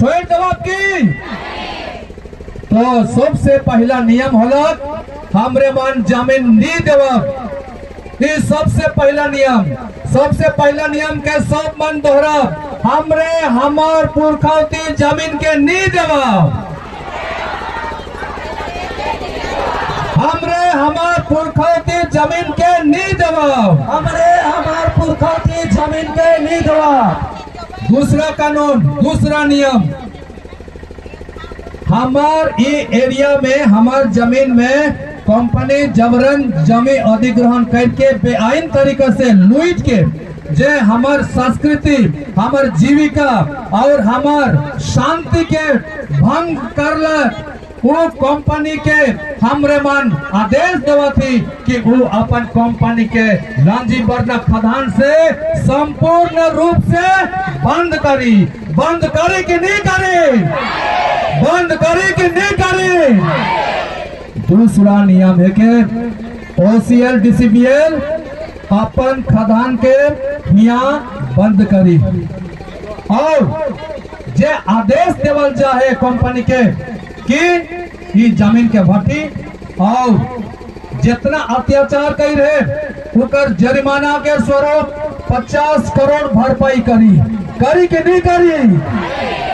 छोड़ जवाब की। तो सबसे पहला नियम होलक हमरे मन जमीन नी देवब। ये सबसे पहला नियम के सब मन दोहरा, हमरे हमार पुरखौती जमीन के नी देवब। हमरे हमार पुरखौती जमीन के नी देवब। हमरे हमार पुरखौती जमीन के नी देवब। दूसरा कानून, दूसरा नियम, हमार ये एरिया में हमार जमीन में कंपनी जबरन जमी अधिग्रहण करके बेआईन तरीका से लूट के जे हमार संस्कृति, हमार जीविका और हमार शांति के भंग करलक, वो कंपनी के हमरे मन आदेश देवा थी कि वो अपन कंपनी के लांजी बरना खदान से संपूर्ण रूप से बंद करी कि नहीं करी, बंद करी कि नहीं करी। दूसरा नियम है कि OCL DCBL अपन खदान के यहाँ बंद करी और जे आदेश देवल जाए कंपनी के कि ये जमीन के भट्टी और जितना अत्याचार कर रहे उकर जरिमाना के स्वरूप 50 करोड़ भरपाई करी कि नहीं करी,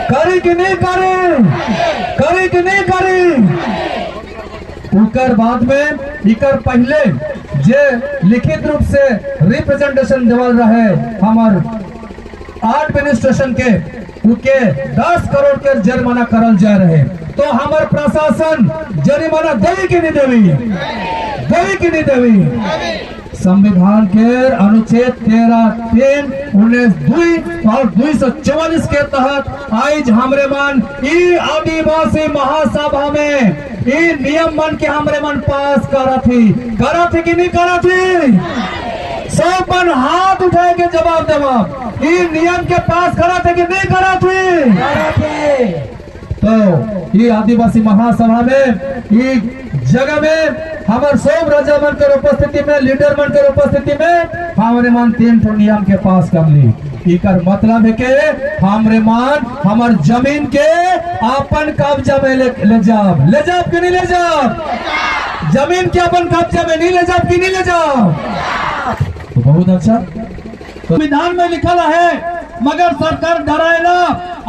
करी कि नहीं करी, करी कि नहीं करी। उकर बाद में इकर पहले जे लिखित रूप से रिप्रेजेंटेशन देवल रहे हमार एडमिनिस्ट्रेशन के उके 10 करोड़ के जुर्माना करल जा रहे। तो हमार प्रशासन जुर्माना देवी कि नहीं देवी, देवी कि नहीं देवी। संविधान के अनुच्छेद 13(3), 19(2) और 244 के तहत आज हमरे मन ई आदिवासी महासभा में ई नियम मन के हमरे मन पास करा थी कि नहीं करा थी। सब मन हाथ उठाए के जवाब देवा, ई नियम के पास करा थे कि नहीं करा थी। तो ये आदिवासी महासभा में ये जगह में हमारे सब राजा मन के उपस्थिति में, लीडर मन के उपस्थिति में हमारे मन 3 ठो नियम के पास कर ली। इकर मतलब है कि हमरे मन हमार जमीन के अपन कब्जा में ले जाब कि नहीं ले जाब, जमीन के अपन कब्जा में नहीं ले जाब कि नहीं ले जाब। तो बहुत अच्छा संविधान में लिखा है, मगर सरकार डराएला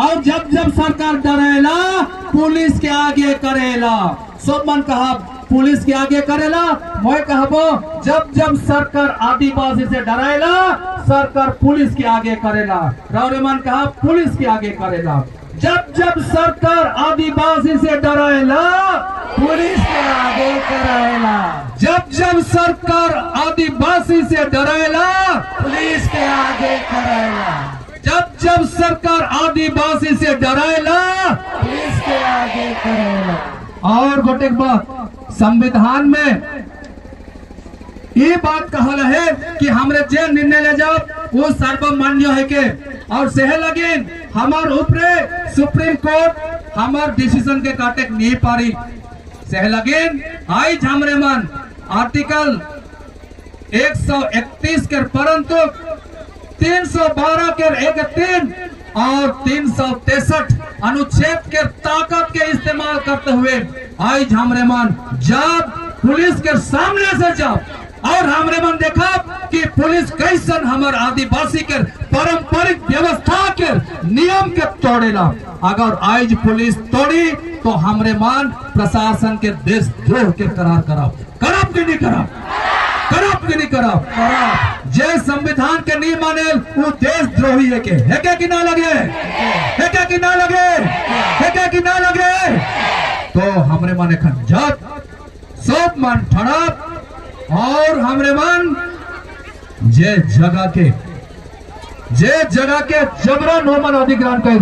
और जब सरकार डराएला पुलिस के आगे करेला। सब मन कहा पुलिस के आगे करेला, मैं कहबो जब सरकार आदिवासी से डराएला सरकार पुलिस के आगे करेला। रौरे मन कहा पुलिस के आगे करेला। जब सरकार आदिवासी से डराएला पुलिस के आगे कराएला। जब सरकार आदिवासी से डराएला पुलिस के आगे कराएला। जब सरकार आदिवासी से डराएला पुलिस के आगे कराएला। और गोटे बात, संविधान में ये बात कहल है कि हमरे जे निर्णय ले जाओ वो सर्वमान्य है के, और सहे लगे हमार ऊपरे सुप्रीम कोर्ट हमार डिसीजन के काटे नहीं पारी। सहे लगे आज हमरे मन आर्टिकल 131 के परंतु 312 के 1(3) और 363 अनुच्छेद के ताकत के इस्तेमाल करते हुए आज हमरे मन जब पुलिस के सामने से जब और हमरे मन देखा कि पुलिस कैसन हमार आदिवासी के पारंपरिक व्यवस्था के नियम के तोड़ेला। अगर आज पुलिस तोड़ी तो हमरे मन प्रशासन के देशद्रोह के करार कराओ, करब कि नहीं करब, करब कि नहीं करब। जे संविधान के नहीं माने वो देशद्रोही है के कि ना लगे, है के कि ना लगे, है के कि ना लगे। तो हमरे मन खंजत सब मन ठड़प और हमरे मन जे जगह के जबरन हो मन अधिग्रहण कर